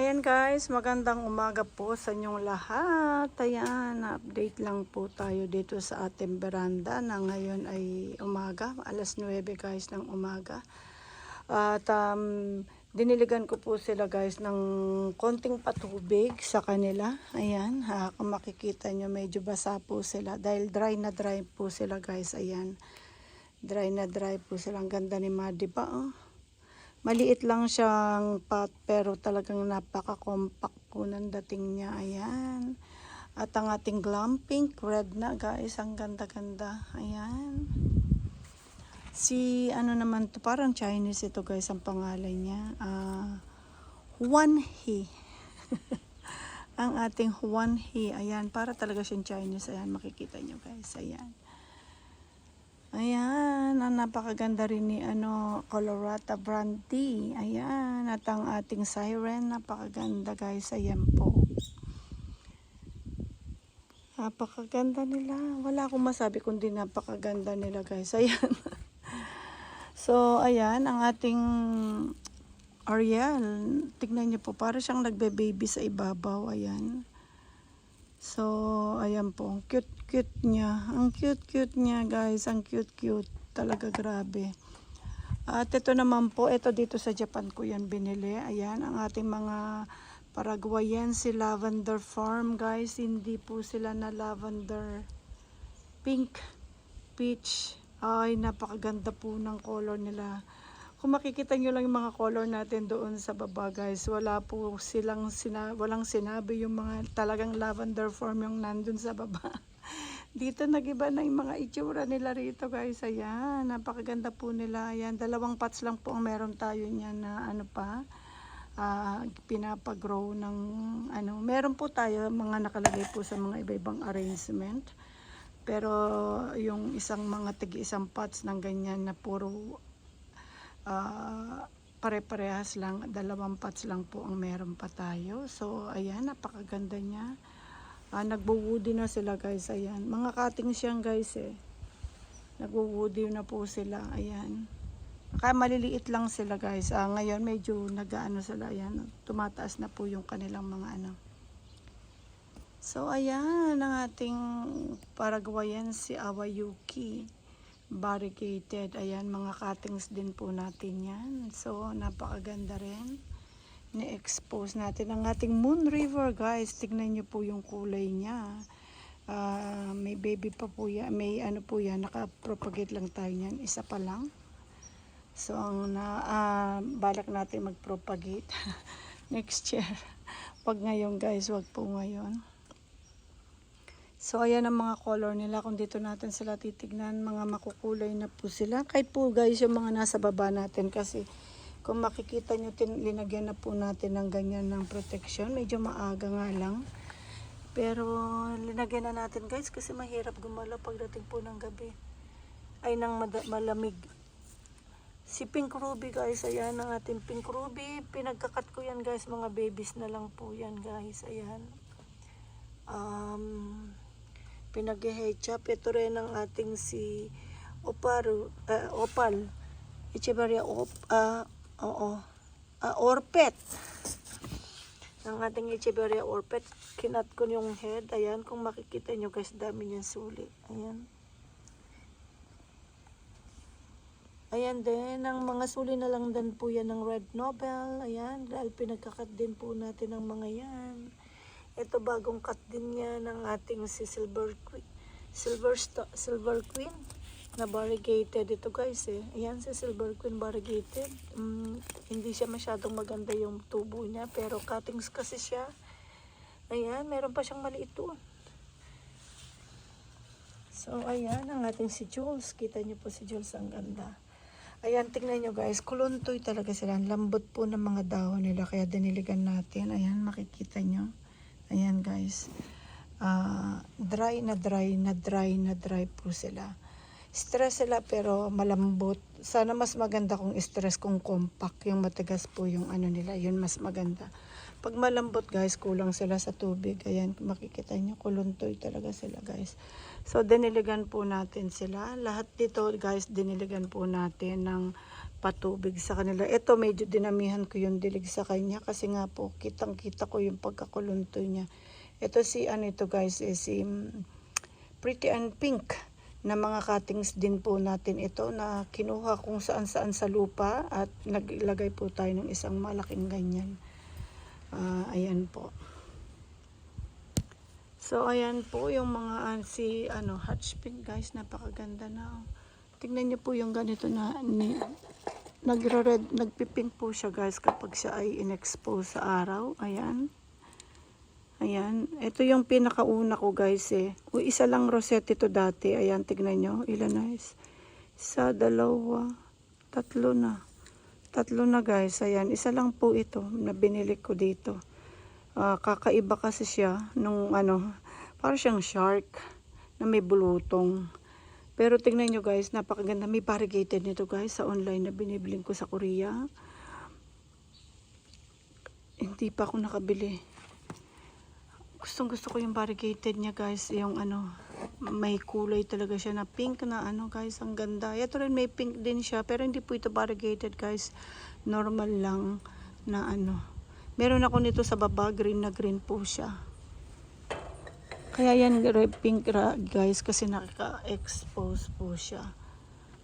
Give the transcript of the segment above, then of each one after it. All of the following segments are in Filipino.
Ayan guys, magandang umaga po sa inyong lahat. Ayan, update lang po tayo dito sa ating veranda na ngayon ay umaga, alas 9 guys ng umaga. At diniligan ko po sila guys ng konting patubig sa kanila. Ayan, kung makikita nyo medyo basa po sila dahil dry na dry po sila guys. Ayan, dry na dry po sila. Ang ganda ni Madi pa oh. Maliit lang siyang pot pero talagang napaka-compact po ng dating niya. Ayan. At ang ating glam pink, red na guys. Ang ganda-ganda. Ayan. Si ano naman to, parang Chinese ito guys ang pangalan niya. Huan He. Ang ating Huan He. Ayan. Para talaga siyang Chinese. Ayan. Makikita nyo guys. Ayan. Ayan, ang napakaganda rin ni Colorata Brandy. Ayan, at ang ating siren, napakaganda guys. Ayan po. Napakaganda nila. Wala akong masabi kundi napakaganda nila guys. Ayan. So, ayan, ang ating Ariel. Tignan niyo po, para siyang nagbe-baby sa ibabaw. Ayan. So, ayan po. Ang cute niya. Ang cute niya guys. Ang cute. Talaga grabe. At ito naman po. Ito dito sa Japan ko yan binili. Ayan. Ang ating mga Paraguayense lavender farm guys. Hindi po sila na lavender. Pink. Peach. Ay, napakaganda po ng color nila. Kung makikita nyo lang yung mga color natin doon sa baba guys, wala po silang walang sinabi yung mga talagang lavender form yung nandun sa baba. Dito nagiba na yung mga itsura nila rito guys. Ayan, napakaganda po nila. Ayan, 2 pots lang po ang meron tayo niyan na pinapagrow ng meron po tayo mga nakalagay po sa mga iba-ibang arrangement. Pero yung mga isang pots ng ganyan na puro pare-parehas lang, 2 pots lang po ang meron pa tayo. So ayan, napakaganda niya. Nagwo-woody na sila guys. Ayan, mga cuttings yan guys nagwo-woody na po sila. Ayan, kaya maliliit lang sila guys. Ngayon medyo nag-aano sila. Ayan, tumataas na po yung kanilang mga So ayan, ang ating Paraguayan si Awayuki variegated. Ayan, mga cuttings din po natin yan. So, napakaganda rin. Ni-expose natin ang ating Moon River, guys. Tignan nyo po yung kulay niya. May baby pa po yan. May po yan. Naka-propagate lang tayo niyan. Isa pa lang. So, balak natin mag-propagate next year. Pag ngayon, guys, wag po ngayon. So, ayan ang mga color nila. Kung dito natin sila titignan, mga makukulay na po sila. Kahit po guys, yung mga nasa baba natin. Kasi, kung makikita nyo, linagyan na po natin ng ganyan ng protection. Medyo maaga nga lang. Pero, linagyan na natin guys, kasi mahirap gumalaw pagdating po ng gabi. Ay, ng malamig. Si Pink Ruby guys, ayan ang ating Pink Ruby. Pinagkakat ko yan guys, mga babies na lang po yan guys. Ayan. Pinag-hedge up. Ito rin ang ating si Opal Echeverria Orpet. Ang ating Echeverria Orpet, kinat ko yung head. Ayan, kung makikita nyo guys, dami niyang sulit. Ayan din, ang mga suli na lang din po yan ng Red Nobel. Ayan, dahil pinagkakat din po natin ang mga yan. Ito bagong cut din niya ng ating si Silver Queen na variegated ito guys Ayan si Silver Queen variegated. Hindi siya masyadong maganda yung tubo niya pero cuttings kasi siya. Ayan, meron pa siyang maliit doon. So ayan ang ating si Jules. Kita niyo po si Jules, ang ganda. Ayan, tingnan nyo guys, kuluntoy talaga sila. Lambot po ng mga dahon nila kaya diniligan natin. Ayan, makikita nyo. Ayan guys, dry po sila. Stress sila pero malambot. Sana mas maganda kung stress kung compact. Yung matigas po yung nila, yun mas maganda. Pag malambot guys, kulang sila sa tubig. Ayan, makikita nyo, kuluntoy talaga sila guys. So, diniligan po natin sila. Lahat dito guys, diniligan po natin ng patubig sa kanila. Ito medyo dinamihan ko yung dilig sa kanya kasi nga po kitang-kita ko yung pagkakuluntoy niya. Ito si ano ito guys, si Pretty and Pink na mga cuttings din po natin ito na kinuha kung saan-saan sa lupa at naglagay po tayo ng isang malaking ganyan. Ayan po. So ayan po yung mga si Hutch Pink guys, napakaganda na. Tingnan niyo po yung ganito na nagpipink po siya guys kapag siya ay in-expose sa araw. Ayan. Ayan. Ito yung pinakauna ko guys eh. Isa lang rosette ito dati. Ayan, tignan nyo. Ilan na is? Isa, dalawa, tatlo na. Tatlo na guys. Ayan. Isa lang po ito na binili ko dito. Kakaiba kasi siya nung parang siyang shark na may bulutong. Pero tingnan nyo guys, napakaganda. May variegated nito guys sa online na binibiling ko sa Korea. Hindi pa ako nakabili. Gustong gusto ko yung variegated niya guys. Yung may kulay talaga siya na pink na guys. Ang ganda. Ito rin may pink din siya. Pero hindi po ito variegated guys. Normal lang na Meron ako nito sa baba. Green na green po siya. Kaya yan pink guys kasi nakaka-expose po siya.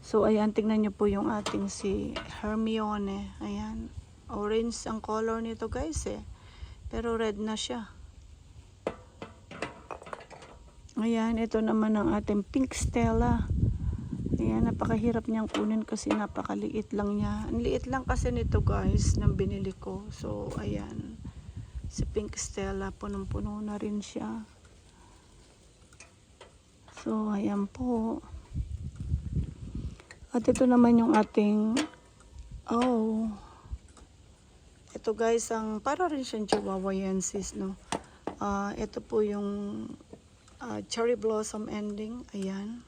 So ayan, tingnan nyo po yung ating si Hermione. Ayan, orange ang color nito guys eh. Pero red na siya. Ayan, ito naman ang ating Pink Stella. Ayan, napakahirap niyang kunin kasi napakaliit lang niya. Ang liit lang kasi nito guys nang binili ko. So ayan, si Pink Stella punong-puno na rin siya. So, ayan po. At ito naman yung ating, ito guys, para rin siyang Chihuahuayensis, no? Ito po yung cherry blossom ending. Ayan.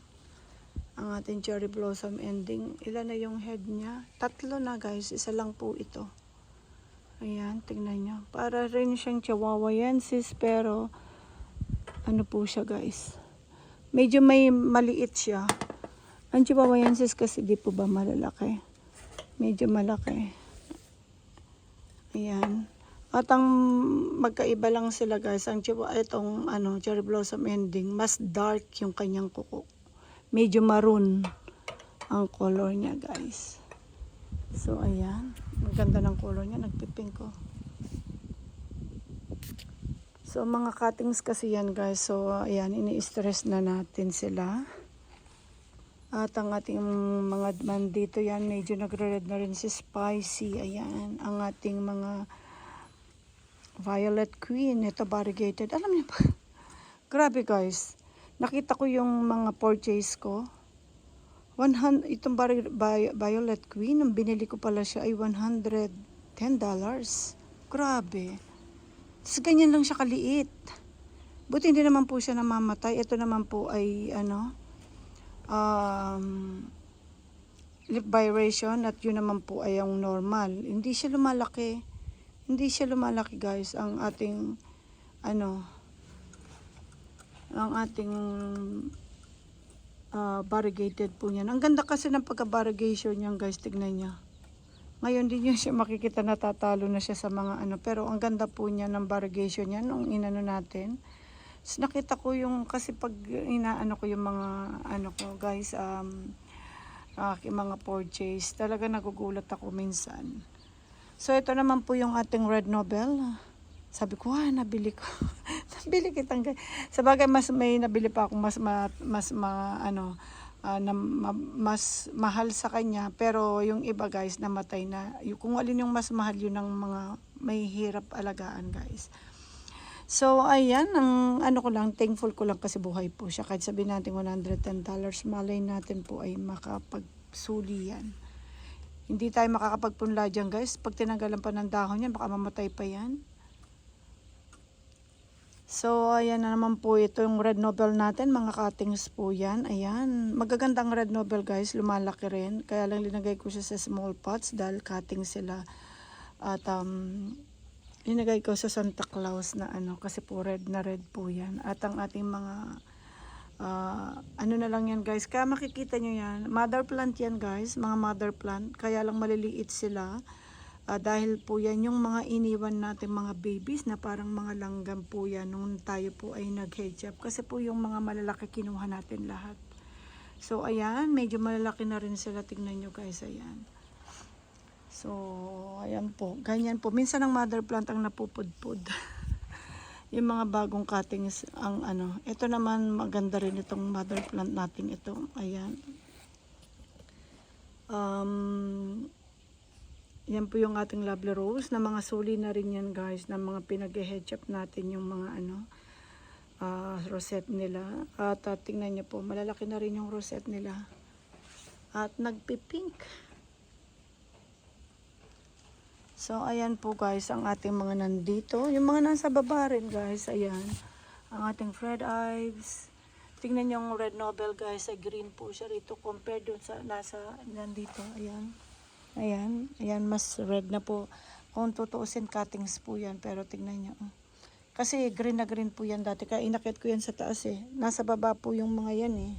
Ang ating cherry blossom ending. Ilan na yung head niya? Tatlo na guys. Isa lang po ito. Ayan, tingnan nyo. Para rin siyang Chihuahuayensis, pero ano po siya guys? Medyo may maliit siya. Ang Chihuahuayensis kasi di po ba malalaki? Medyo malaki. Ayan. At ang magkaiba lang sila guys. Itong cherry blossom ending, mas dark yung kanyang kuko. Medyo maroon ang color niya guys. So ayan. Maganda ng color niya. Nagpipink ko. So, mga cuttings kasi yan guys. So, ayan, ini-stress na natin sila. At ang ating mga dito yan, medyo nagre-red na rin si Spicy. Ayan, ang ating mga Violet Queen. Ito, variegated. Alam niyo ba? Grabe guys. Nakita ko yung mga purchase ko. Itong Violet Queen, ang binili ko pala siya ay $110. Grabe. Tapos ganyan lang siya kaliit. Buti hindi naman po siya namamatay. Ito naman po ay lip vibration at yun naman po ay ang normal. Hindi siya lumalaki. Hindi siya lumalaki guys. Ang ating variegated po niyan. Ang ganda kasi ng pagka-variegation niyan guys. Tignan niya. Ngayon din yun siya makikita natatalo na siya sa mga pero ang ganda po niya ng variegation niya nung inano natin. So, nakita ko yung, kasi pag inaano ko yung mga ko guys, mga purchase, talaga nagugulat ako minsan. So ito naman po yung ating Red Nobel. Sabi ko, nabili ko. Nabili kitang guys. Sabagay mas may nabili pa akong mas mahal sa kanya, pero yung iba guys namatay na. Kung alin yung mas mahal, yun ang mga may hirap alagaan guys. So ayan, ang ko lang, thankful ko lang kasi buhay po siya. Kahit sabihin natin $110, malay natin po ay makapagsuli yan. Hindi tayo makakapagpunla dyan guys. Pag tinanggalan pa ng dahon yan, baka mamatay pa yan. So, ayan na naman po ito yung Red Nobel natin. Mga cuttings po yan. Ayan. Magagandang Red Nobel guys. Lumalaki rin. Kaya lang linagay ko siya sa small pots dahil cutting sila. At linagay ko sa Santa Claus na kasi po red na red po yan. At ang ating mga Ano na lang yan guys, kaya makikita nyo yan, mother plant yan guys, mga mother plant, kaya lang maliliit sila. Dahil po yan yung mga iniwan natin mga babies na parang mga langgam po yan nung tayo po ay nag-hedge up. Kasi po yung mga malalaki kinuha natin lahat. So ayan, medyo malalaki na rin sila. Tingnan nyo guys, ayan. So ayan po, ganyan po. Minsan ang mother plant ang napupudpud. Yung mga bagong cuttings ang ano. Ito naman maganda rin itong mother plant natin ito. Ayan. Yan po yung ating lovely rose na mga suli na rin yan guys, na mga pinag-hedge up natin yung mga ano rosette nila. At tingnan nyo po, malalaki na rin yung rosette nila. At nagpipink. So ayan po guys ang ating mga nandito. Yung mga nasa baba rin guys, ayan. Ang ating Fred Ives. Tingnan nyo yung Red Nobel guys, ay green po siya rito compared dun sa nasa nandito. Ayan. Ayan, ayan, mas red na po. Kung tutuusin, cuttings po yan. Pero tingnan nyo. Kasi green na green po yan dati. Kaya inakit ko yan sa taas eh. Nasa baba po yung mga yan eh.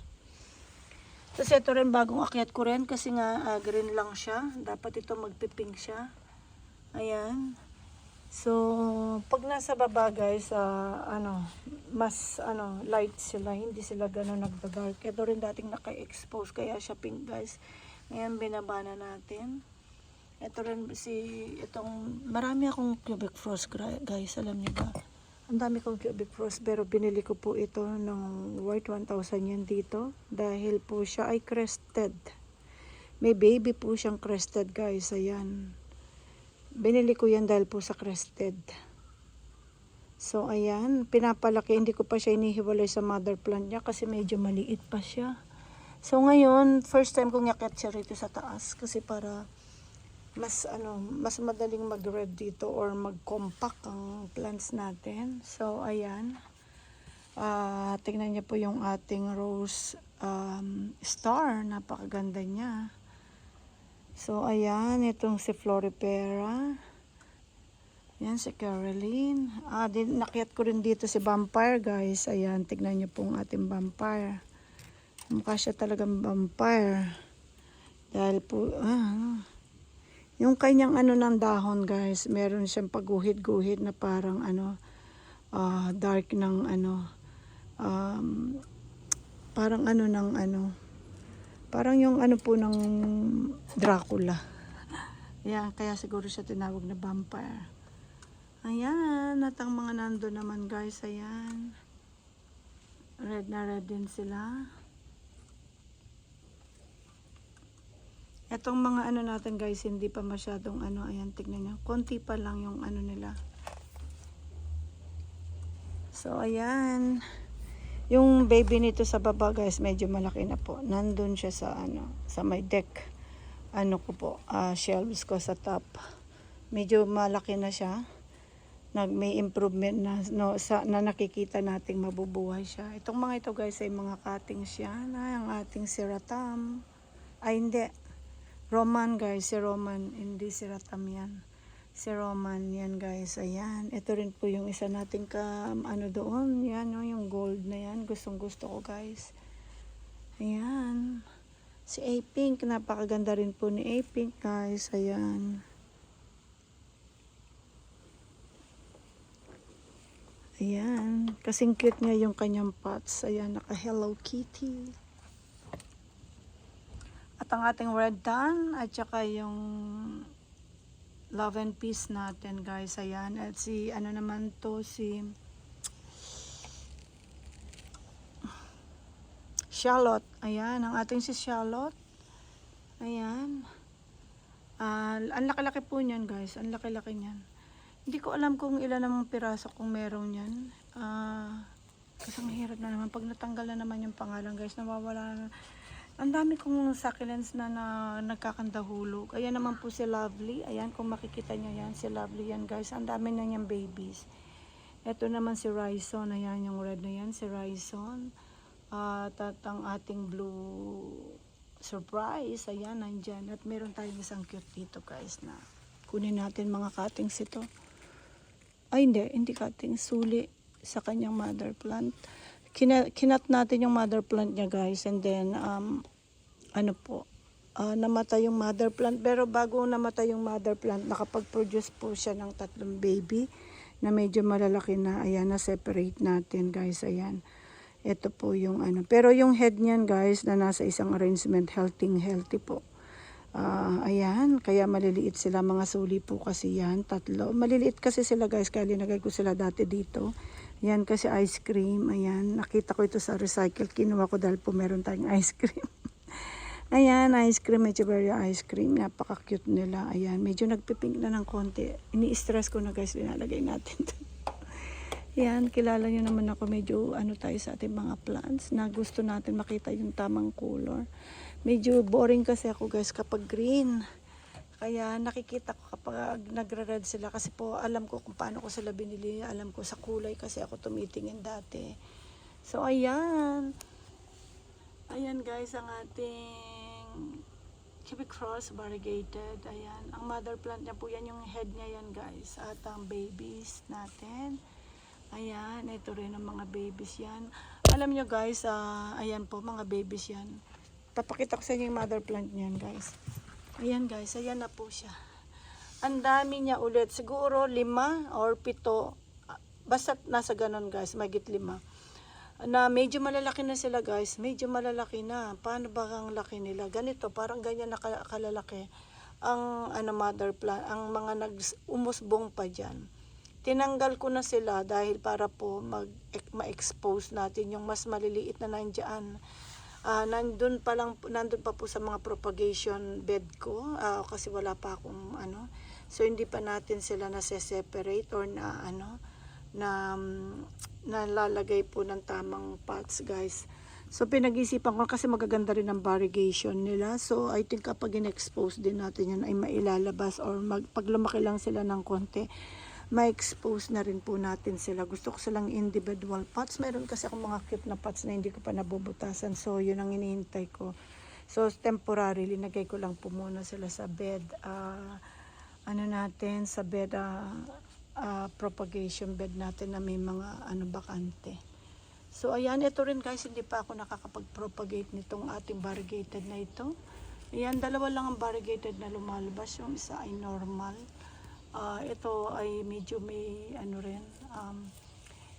Tapos ito rin bagong akyat ko rin. Kasi nga green lang siya. Dapat ito magpipink siya. Ayan. So, pag nasa baba guys, mas light sila. Hindi sila gano'n nagda-dark. Ito rin dating naka-expose. Kaya siya pink guys. Ngayon binaba na natin. Ito rin itong marami akong cubic frost guys, alam niyo ba? Ang dami kong cubic frost pero binili ko po ito ng worth 1,000 yan dito dahil po siya ay crested. May baby po siyang crested guys, ayan. Binili ko yan dahil po sa crested. So ayan, pinapalaki, hindi ko pa siya inihiwalay sa mother plant niya kasi medyo maliit pa siya. So ngayon, first time kong yakit siya rito sa taas kasi para mas madaling mag-red dito or mag-compact ang plants natin. So ayan. Tingnan niyo po yung ating rose star, napakaganda niya. So ayan, itong si Floripera. Yan si Caroline. Nakyat ko rin dito si Vampire guys. Ayan, tingnan niyo po ang ating Vampire. Mukha siya talagang vampire. Dahil po, yung kanyang ng dahon guys, meron siyang pagguhit-guhit na parang dark ng parang parang yung po ng Dracula. Yan, kaya siguro siya tinawag na vampire. Ayan, at ang mga nando naman guys, ayan. Red na red din sila. Etong mga natin guys, hindi pa masyadong ayan, tignan nyo. Konti pa lang yung nila. So, ayan. Yung baby nito sa baba guys, medyo malaki na po. Nandun siya sa sa may deck. Ko po, shelves ko sa top. Medyo malaki na siya. May improvement na, na nakikita nating mabubuhay siya. Itong mga ito guys ay mga cuttings yan. Ang ating siratam. Ay, hindi. Roman guys, si Roman, hindi si Ratam yan. Si Roman yan guys, ayan. Ito rin po yung isa nating doon, yan yung gold na yan. Gustong gusto ko guys. Ayan. Si A-Pink, napakaganda rin po ni A-Pink guys, ayan. Ayan, kasing cute niya yung kanyang pots. Ayan, naka Hello Kitty. At ang ating red tan at saka yung love and peace natin guys, ayan. At si naman to, si Charlotte, ayan, ang ating si Charlotte, ayan. Ang laki-laki po niyan guys, ang laki-laki niyan. Hindi ko alam kung ilan namang piraso kung meron yan. Kasi ang hirap na naman pag natanggal na naman yung pangalan guys, nawawala na. Ang dami kong succulents na nagkakandahulog. Ayan naman po si Lovely. Ayan, kung makikita nyo yan, si Lovely yan guys. Ang dami na niyang babies. Ito naman si Rhizon. Ayan, yung red na yan, si Rhizon. At ang ating blue surprise. Ayan, nandyan. At meron tayong isang cute dito guys na kunin natin mga cuttings ito. Ay, hindi cuttings. Suli sa kanyang mother plant. kinat natin yung mother plant niya guys, and then namatay yung mother plant. Pero bago namatay yung mother plant, nakapag-produce po siya ng 3 baby na medyo malalaki na. Ayan, na-separate natin guys. Ayan. Ito po yung Pero yung head niyan guys, na nasa isang arrangement, healthy po. Ayan, kaya maliliit sila. Mga suli po kasi yan, 3. Maliliit kasi sila guys, kaya linagay ko sila dati dito. Ayan, kasi ice cream. Ayan, nakita ko ito sa recycle. Kinuha ko dahil po meron tayong ice cream. Ayan, ice cream, medyo very ice cream. Napaka-cute nila. Ayan, medyo nagpipink na ng konti. Ini-stress ko na guys, linalagay natin. Ayan, kilala nyo naman ako, medyo tayo sa ating mga plants na gusto natin makita yung tamang color. Medyo boring kasi ako guys kapag green. Kaya nakikita ko kapag nagre-red sila kasi po alam ko kung paano ko sila binili. Alam ko sa kulay kasi ako tumitingin dati. So ayan. Ayan guys ang ating cubic cross variegated. Ayan. Ang mother plant niya po yan, yung head niya yan guys. At ang babies natin. Ayan, ito rin ang mga babies yan. Alam nyo guys, ayan po, mga babies yan. Papakita ko sa inyo yung mother plant niyan guys. Ayan guys, ayan na po siya. Ang dami niya ulit. Siguro 5 or 7. Basta nasa ganon guys, magit 5. Na medyo malalaki na sila guys. Medyo malalaki na. Paano ba ang laki nila? Ganito, parang ganyan na kalalaki. Ang mother plant, ang mga umusbong pa dyan. Tinanggal ko na sila dahil para po ma-expose natin yung mas maliliit na nandiyan. Nandun pa po sa mga propagation bed ko kasi wala pa akong so hindi pa natin sila na-separate or nalalagay po ng tamang pots guys. So pinag-isipan ko kasi magaganda rin ang variegation nila. So I think kapag in-expose din natin yan ay mailalabas or pag lumaki lang sila ng konti, ma-expose na rin po natin sila. Gusto ko silang individual pots. Meron kasi akong mga cute na pots na hindi ko pa nabubutasan. So, yun ang hinihintay ko. So, temporary, linagay ko lang po muna sila sa bed. Sa bed, propagation bed natin na may mga bakante. So, ayan, ito rin guys, hindi pa ako nakakapag-propagate nitong ating variegated na ito. Ayan, 2 lang ang variegated na lumalabas. Yung isa ay normal. Ito ay medyo may rin.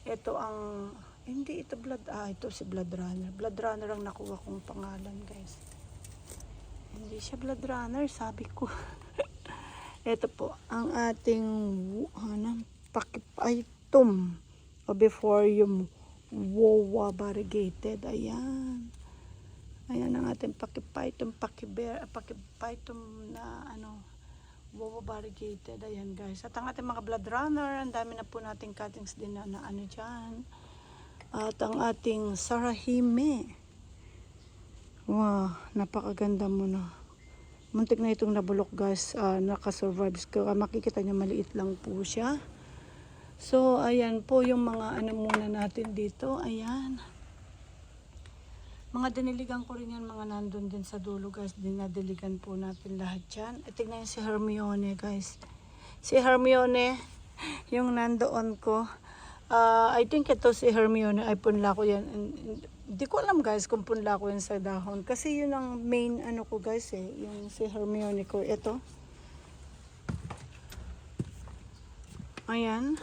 Ito ang hindi ito ito si Blood Runner. Blood Runner ang nakuha kong pangalan, guys. Hindi siya Blood Runner, sabi ko. Ito po ang ating Pakipaitum o before yung Wowa variegated. Ayan. Ayan ang ating Pakipaitum na Wowa variegated. Ayan guys. At ang ating mga Blood Runner, ang dami na po nating cuttings din na dyan. At ang ating Sarahime. Wow, napakaganda mo na. Muntik na itong nabulok guys. Nakasurvive ko. Makikita nyo maliit lang po siya. So, ayan po yung mga muna natin dito. Ayan. Mga diniligan ko rin yan, mga nandun din sa dulo guys. Dinadiligan po natin lahat yan. Tingnan nyo si Hermione guys. Si Hermione, yung nandoon ko. I think ito si Hermione ay punla ko yan. Hindi ko alam guys kung punla ko yan sa dahon. Kasi yun ang main ko guys yung si Hermione ko. Ito. Ayan.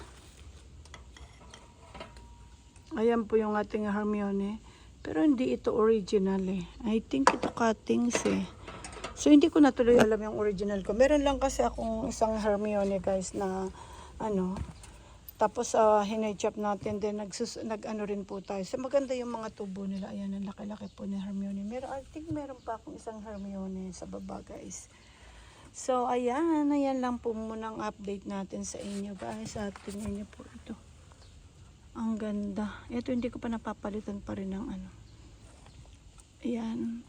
Ayan po yung ating Hermione. Pero hindi ito original I think ito cuttings So hindi ko na tuloy alam yung original ko. Meron lang kasi akong isang Hermione guys na tapos hinay-chop natin din rin po tayo. So maganda yung mga tubo nila. Ayan ang laki-laki po ni Hermione. I think meron pa akong isang Hermione sa baba guys. So ayan lang po muna ang update natin sa inyo guys. At tingnan niyo po ito. Ang ganda. Ito hindi ko pa napapalitan pa rin ng Ayan.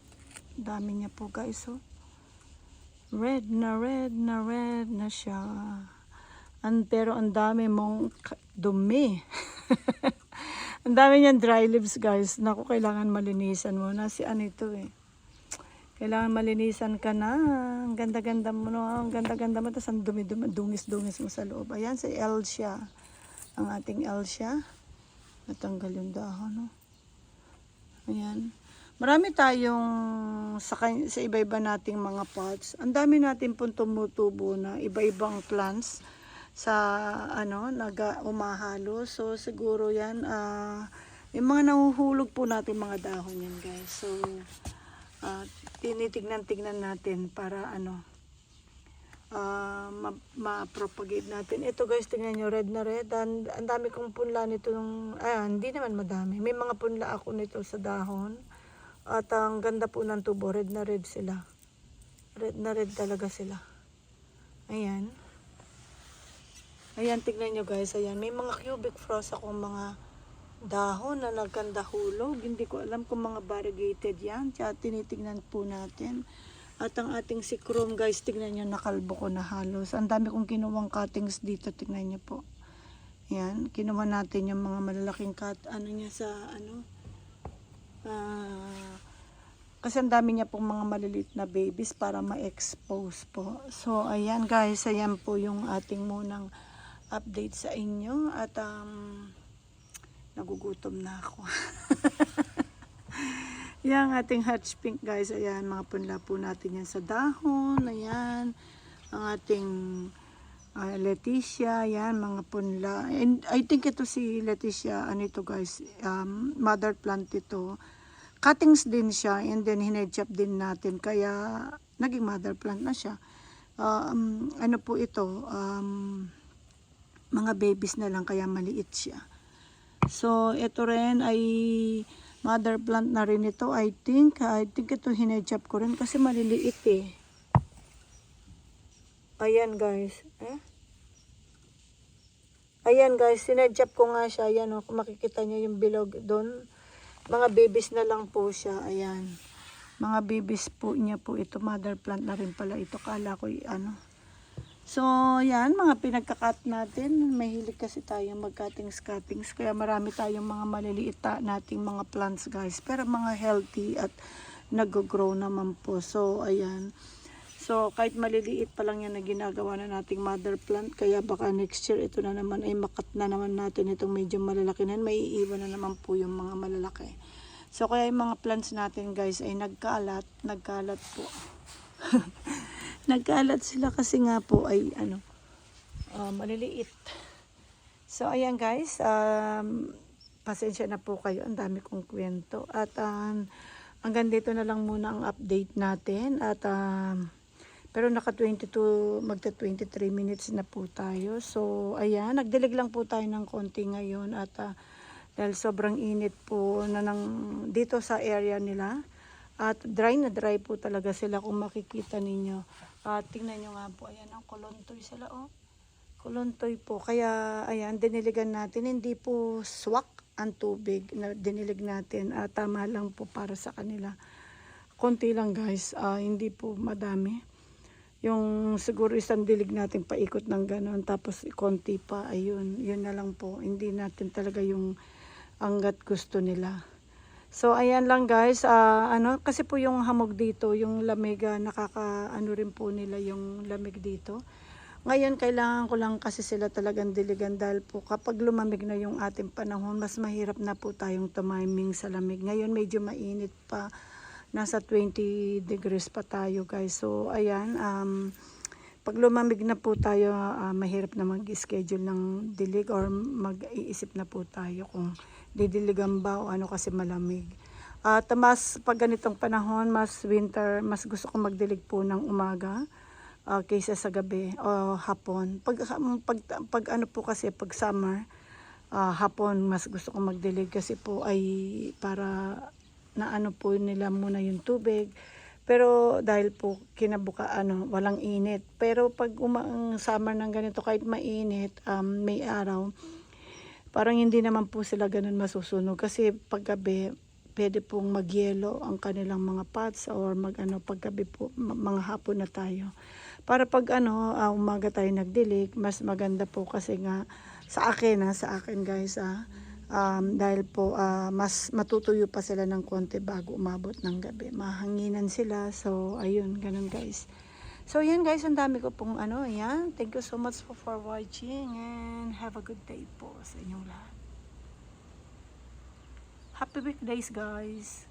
Dami niya po guys Red na siya. Pero ang dami mong dumi. Ang dami niyan dry leaves guys. Naku, kailangan malinisan mo na. Si ito Kailangan malinisan ka na. Ang ganda-ganda mo Ang ganda-ganda mo. Tapos ang dumi-dumi. Dungis-dungis mo sa loob. Ayan si Elsia. Ang ating Elsia. Natanggal yung dahon Ayan. Marami tayong sa iba-iba nating mga pots. Ang dami natin pong tumutubo na iba-ibang plants sa umahalo. So siguro 'yan yung mga nahuhulog po natin mga dahon yan, guys. So tinitignan-tignan natin para ma-propagate natin. Ito guys, tingnan nyo, red na red. Ang dami kong punla nito hindi naman madami. May mga punla ako nito sa dahon. At ang ganda po ng tubo, red na red sila. Red na red talaga sila. Ayan. Ayan, tignan nyo guys. Ayan, may mga cubic frost akong mga dahon na nagkanda hulog. Hindi ko alam kung mga variegated yan. Kaya tinitignan po natin. At ang ating sikrom guys, tignan nyo, nakalbo ko na halos. Ang dami kong kinuwang cuttings dito, tignan nyo po. Ayan, kinuha natin yung mga malalaking kasi ang dami niya pong mga maliliit na babies para ma-expose po. So, ayan guys, ayan po yung ating munang update sa inyo. At nagugutom na ako. Yang ating hatch pink guys, ayan, mga punla po natin yan sa dahon. Ayan, ang ating Leticia, ayan, mga punla. And I think ito si Leticia, ito guys, mother plant ito. Cuttings din siya, and then hinedchop din natin, kaya naging mother plant na siya. Ano po ito, mga babies na lang, kaya maliit siya. So ito rin ay mother plant na rin ito. I think ito hinedchop ko rin kasi maliliit eh. Ayan guys, ayan guys, sinedchop ko nga siya. Ayan kung makikita nyo yung bilog doon. Mga babies na lang po siya. Ayan. Mga babies po niya po ito. Mother plant na rin pala ito. Kala ko So, yan. Mga pinagkakat natin. Mahilig kasi tayo mag-cuttings. Kaya marami tayong mga maliliit nating mga plants guys. Pero mga healthy at nag-grow naman po. So, ayan. So, kahit maliliit pa lang yan na ginagawa na nating mother plant, kaya baka next year ito na naman ay makat na naman natin itong medyo malalaki na. May iiwan na naman po yung mga malalaki. So, kaya yung mga plants natin guys ay nagkalat po. Nagkalat sila kasi nga po ay maliliit. So, ayan guys, pasensya na po kayo. Ang dami kong kwento. At hanggang dito na lang muna ang update natin. At pero naka 22, magta 23 minutes na po tayo. So, ayan, nagdilig lang po tayo ng konti ngayon. At dahil sobrang init po dito sa area nila. At dry na dry po talaga sila kung makikita ninyo. Tingnan nyo nga po, ayan, ang kulontoy sila, kulontoy po. Kaya, ayan, diniligan natin. Hindi po swak ang tubig na dinilig natin. Tama lang po para sa kanila. Konti lang guys, hindi po madami. Yung siguro isang dilig natin paikot ng ganon, tapos konti pa, ayun, yun na lang po. Hindi natin talaga yung hanggat gusto nila. So, ayan lang guys, kasi po yung hamog dito, yung lamig, rin po nila yung lamig dito. Ngayon, kailangan ko lang kasi sila talagang diligan dahil po kapag lumamig na yung ating panahon, mas mahirap na po tayong tumiming sa lamig. Ngayon, medyo mainit pa. Nasa 20 degrees pa tayo guys. So ayan, pag lumamig na po tayo, mahirap na mag-schedule ng dilig or mag-iisip na po tayo kung didiligan ba o kasi malamig. At mas pag ganitong panahon, mas winter, mas gusto ko magdilig po ng umaga kaysa sa gabi o hapon. Pag po kasi pag summer, hapon mas gusto ko magdilig kasi po ay para na po nila muna yung tubig. Pero dahil po walang init. Pero pag summer ng ganito, kahit mainit, may araw, parang hindi naman po sila ganun masusunog. Kasi paggabi, pwede pong magyelo ang kanilang mga pots or paggabi po, mga hapon na tayo. Para pag umaga tayo nagdilig, mas maganda po kasi nga sa akin guys, dahil po mas matutuyo pa sila ng konti bago umabot ng gabi. Mahanginan sila. So, ayun, ganun guys. So, yan guys, ang dami ko pong ayan. Thank you so much for watching and have a good day po sa inyong lahat. Happy weekdays, guys.